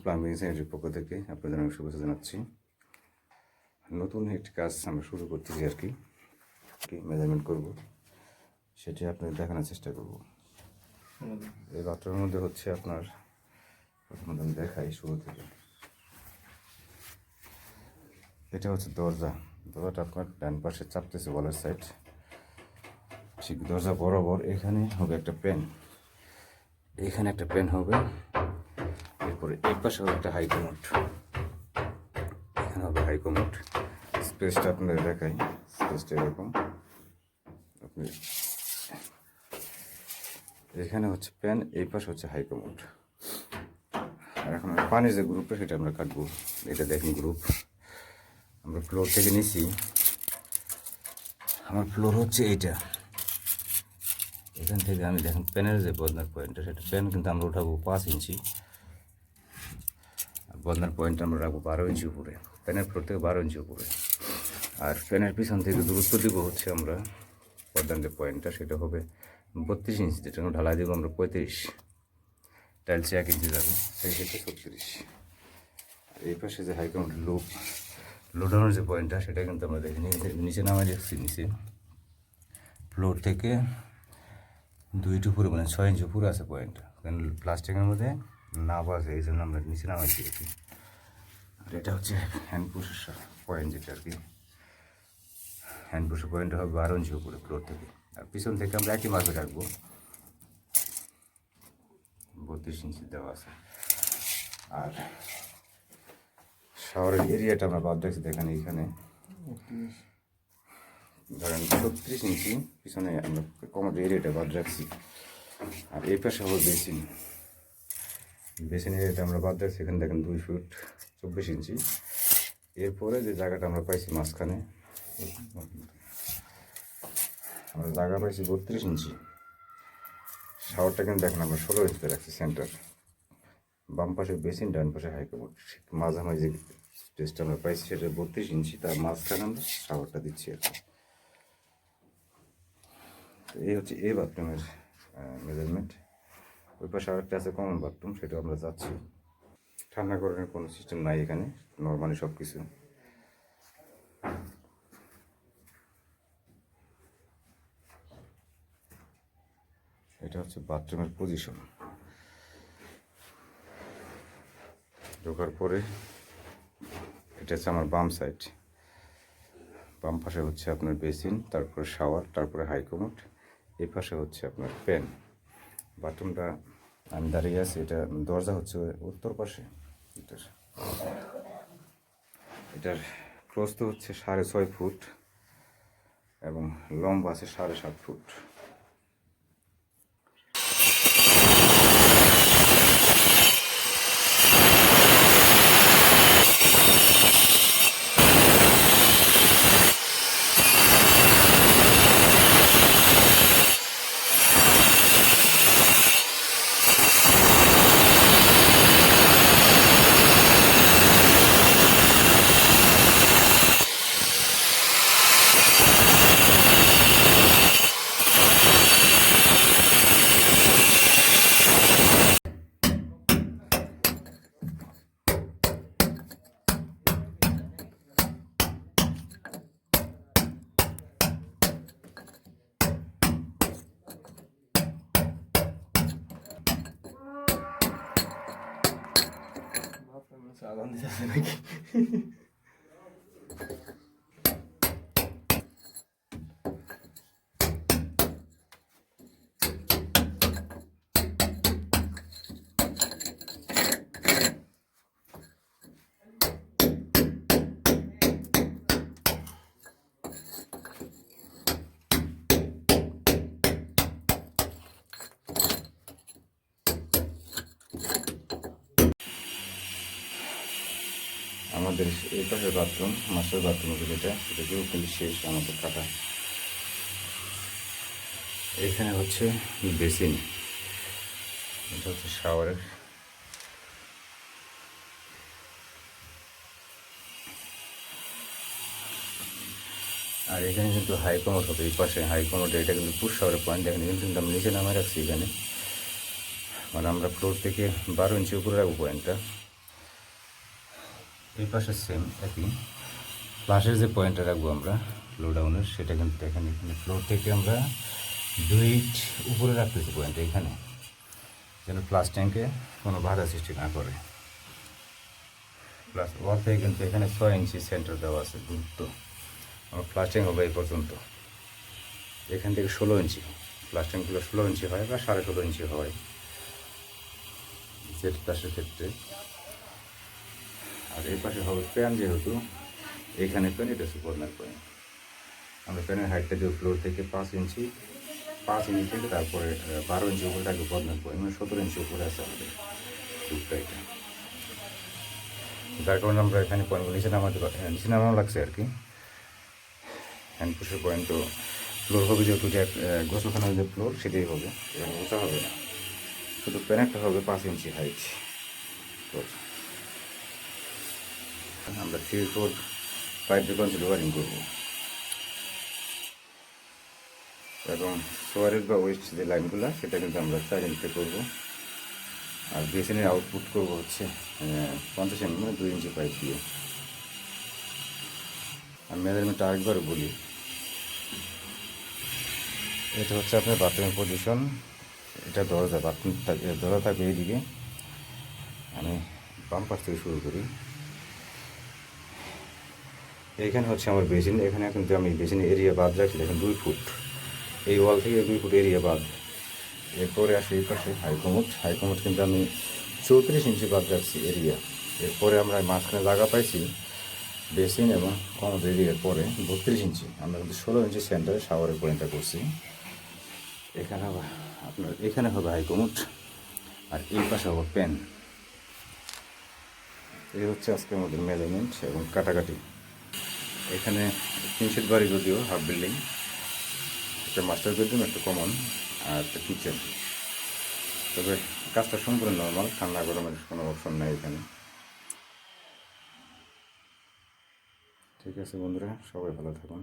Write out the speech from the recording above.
Plumbing স্যানিটারির পক্ষ থেকে আপনাদের আমি শুভেচ্ছা জানাচ্ছি। নতুন একটি কাজ আমরা শুরু করতেছি আর কি মেজারমেন্ট করব, সেটি আপনাদের দেখানোর চেষ্টা করব। এই বাথরুমের মধ্যে হচ্ছে আপনার প্রথমত আমি দেখাই শুরু থেকে। এটা হচ্ছে দরজাটা আপনার ডান পাশে চাপতেছে ওয়ালের সাইড, ঠিক দরজা বরাবর এখানে হবে একটা প্যান, এখানে একটা প্যান হবে, এরপরে এই পাশে হবে একটা হাইকমোড, এখানে হবে হাইকমোড। স্পেসটা আপনাদের দেখাই, স্পেসটা এরকম, আপনি এখানে হচ্ছে প্যান, এই পাশে হচ্ছে হাইকমোড। আর এখন পানির যে গ্রুপটা সেটা আমরা কাটবো। এটা দেখুন গ্রুপ আমরা ফ্লোর থেকে নিছি, আমার ফ্লোর হচ্ছে এইটা, এখান থেকে আমি দেখেন প্যানের যে বদনার পয়েন্টটা, সেটা প্যান কিন্তু আমরা উঠাবো 5 ইঞ্চি, আর বদনার পয়েন্টটা আমরা রাখবো 12 ইঞ্চি উপরে, প্যানের ফ্লোর থেকে 12 ইঞ্চি উপরে। আর প্যানের পিছন থেকে দূরত্ব দিব হচ্ছে আমরা বদনার যে পয়েন্টটা সেটা হবে 32 ইঞ্চি, যেটা ঢালাই দেবো আমরা 35, টাইলসে 1 ইঞ্চি যাবে, সেই ক্ষেত্রে 36। আর এই পাশে যে হাইকমোড লোডানোর যে পয়েন্টটা সেটা কিন্তু আমরা দেখে নিচে নামাই দিচ্ছি, নিচে ফ্লোর থেকে 2 উপরে মানে 6 ইঞ্চি উপরে আছে পয়েন্টটা, কারণ প্লাস্টিকের মধ্যে না বাজে এই জন্য আমরা নিচে নামাই দিয়েছি। আর এটা হচ্ছে হ্যান্ড পুশের পয়েন্ট, যেটা আর কি হ্যান্ড পুশের পয়েন্টটা হবে 12 ইঞ্চি উপরে ফ্লোর থেকে। আর পিছন থেকে আমরা একই মাপে রাখবো, 32 ইঞ্চি দেওয়া আছে। আর শাওয়ারের এরিয়াটা আমরা বাদ রাখছি, দেখেন এখানে ধরেন 36 ইঞ্চি পিছনে আমরা কমোড এরিয়াটা বাদ রাখছি। আর এই পাশে হবে বেসিন এরিয়াটা আমরা বাদ রাখছি, এখানে দেখেন 2 ফুট 24 ইঞ্চি। এরপরে যে জায়গাটা আমরা পাইছি মাঝখানে, আমরা জায়গা পাইছি 32 ইঞ্চি। শাওয়ারটা কিন্তু দেখেন আমরা 16 ইঞ্চিতে রাখছি সেন্টার, বাম পাশে বেসিন, ডান পাশে হাইকমোড, মাঝামাঝি যে স্পেসটা আমরা পাইছি সেটা 32 ইঞ্চি, তার মাঝখানে আমরা শাওয়ারটা দিচ্ছি আর কি। তো এই হচ্ছে এই বাথরুমের মেজারমেন্ট। ওই পাশে আরেকটা আছে কমন বাথরুম, সেটা আমরা যাচ্ছি। ঠান্ডা করার কোনো সিস্টেম নাই এখানে, নর্মালি সব কিছু। এটা হচ্ছে বাথরুমের পজিশন। ঢোকার পরে এটা হচ্ছে আমার বাম সাইড, বাম পাশে হচ্ছে আপনার বেসিন, তারপরে শাওয়ার, তারপরে হাইকমোড, এই পাশে হচ্ছে আপনার প্যান। বাথরুমটা আমি দাঁড়িয়ে আছি, এটা দরজা হচ্ছে উত্তর পাশে। এটার প্রস্থ হচ্ছে 6.5 ফুট এবং লম্বা আছে 7.5 ফুট। আগুন দিতেছে নাকি? আমাদের এই পাশের বাথরুম, মাস্টার বাথরুম যেটা, সেটাকেও কিন্তু শেষ আমাদের কাটা। এখানে হচ্ছে বেসিন, এটা হচ্ছে শাওয়ারের। আর এখানে কিন্তু হাইকমোড হবে, এই পাশে হাইকমোড, এটা কিন্তু পুশ শাওয়ারের পয়েন্ট। দেখেন কিন্তু আমি নিচে নামে রাখছি এখানে, মানে আমরা ফ্লোর থেকে 12 ইঞ্চি উপরে রাখবো পয়েন্টটা। এই পাশে সেম একই। প্লাসের যে পয়েন্টটা রাখবো আমরা লো ডাউনের, সেটা কিন্তু দেখেন এখানে ফ্লোর থেকে আমরা 2 ইঞ্চ উপরে রাখতেছি পয়েন্ট এখানে, যেন প্লাস ট্যাঙ্কে কোনো বাধা সৃষ্টি না করে। প্লাস ওয়াল থেকে কিন্তু এখানে 6 ইঞ্চি সেন্টার দেওয়া আছে দূরত্ব। আমার প্লাস ট্যাঙ্ক হবে এই পর্যন্ত, এখান থেকে 16 ইঞ্চি। প্লাস ট্যাঙ্কগুলো 16 ইঞ্চি হয় বা 16.5 ইঞ্চি হয় জেড প্লাসের ক্ষেত্রে। আর এই পাশে হবে প্যান, যেহেতু এখানে প্যান, এটা হচ্ছে কর্নার পয়েন্ট। আমরা প্যানের হাইটটা দেবো ফ্লোর থেকে 5 ইঞ্চি, 5 ইঞ্চি থেকে তারপরে 12 ইঞ্চি উপরে থাকবে কর্নার পয়েন্ট, মানে 17 ইঞ্চি উপরে আছে আমাদের রুটটা এটা। যার কারণে আমরা এখানে পয়েন্টগুলো নিচে নামানো লাগছে আর কি। হ্যান্ড পুশের পয়েন্ট তো ফ্লোর হবে, যেহেতু যে গোসলখানার যে ফ্লোর সেটাই হবে, এখানে উঁচা হবে না, শুধু প্যানেরটা হবে 5 ইঞ্চি হাইট। তো আমরা 3/4 পাইপ দিয়ে কনসিল ওয়ারিং করবো, এবং সোয়ারেজ বা ওয়েস্ট যে লাইনগুলো সেটা কিন্তু আমরা 4 ইঞ্চিতে করবো। আর বেসিনের আউটপুট করবো হচ্ছে 50 mm, মানে 2 ইঞ্চি পাইপ দিয়ে। আর মেজারমেন্ট আরেকবার বলি, এটা হচ্ছে আপনার বাথরুমের পজিশন, এটা দরজা, বাথরুম দরজা থাকবে এইদিকে। আমি বাম পাশ থেকে শুরু করি। এইখানে হচ্ছে আমার বেসিন, এখানে কিন্তু আমি বেসিনের এরিয়া বাদ রাখছি, দেখেন 2 ফুট, এই ওয়াল থেকে 2 ফুট এরিয়া বাদ। এরপরে আসে এই পাশে হাইকমোড কিন্তু আমি 34 ইঞ্চি বাদ রাখছি এরিয়া। এরপরে আমরা মাঝখানে জায়গা পাইছি বেসিন এবং কমোড এরিয়ার পরে 32 ইঞ্চি, আমরা কিন্তু 16 ইঞ্চি সেন্টারে শাওয়ারের পয়েন্টটা করছি। এখানে আপনার এখানে হবে হাইকমোড, আর এই পাশে হবে প্যান। এই হচ্ছে আজকে আমাদের মেজারমেন্ট এবং কাটাকাটি। এখানে 3 সিট বাড়ি, যদিও হাফ বিল্ডিং, একটা মাস্টার বেডরুম, একটা কমন, আর একটা কিচেন। তবে কাজটা সম্পূর্ণ নর্মাল, ঠান্ডা গরমের কোনো অপশন নাই এখানে। ঠিক আছে বন্ধুরা, সবাই ভালো থাকুন।